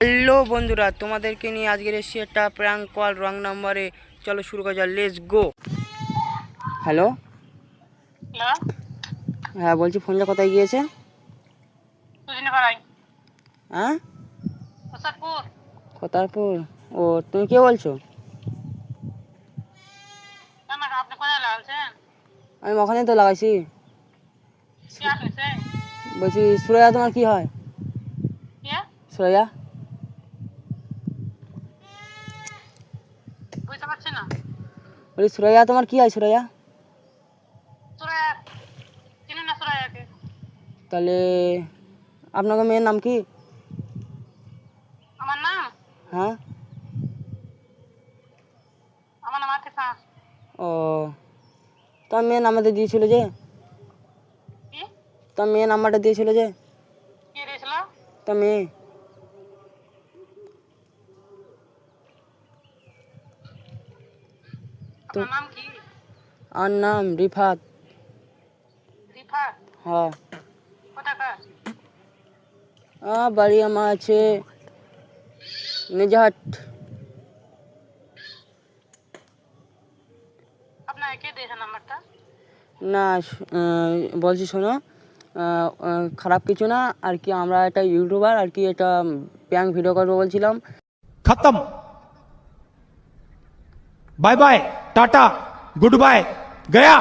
Hello বন্ধুরা, তোমাদেরকে নিয়ে আজকের এসেছি একটা প্র্যাঙ্ক কল রং নাম্বারে। চলো শুরু করা যাক, লেটস গো। হ্যালো, হ্যাঁ বলছি, ফোনটা কোথায় গিয়েছে? হ্যাঁ, কোথারপুর। ও, তুমি কে বলছো? আমি ওখানেই তো লাগাইছি। বলছি সুরাইয়া তোমার কি হয়? সুরাইয়া বলছি সুরাইয়া তোমার কি হয়? সুরাইয়া তাহলে আপনার মেয়ের নাম কি? হ্যাঁ, ও, তোমার মেয়ের নাম্বারটা দিয়েছিল যে, তোমার মেয়ের নাম্বারটা দিয়েছিল যে, তোমার মেয়ে। তো আর নাম রিফাত। হ্যাঁ, বাড়ি আমার আছে নিজাহাট। না, বলছি শোনো, খারাপ কিছু না আর কি। আমরা একটা ইউটিউবার আর কি, একটা প্র্যাঙ্ক ভিডিও করবো বলছিলাম। खत्म। Bye bye, tata, goodbye, गया।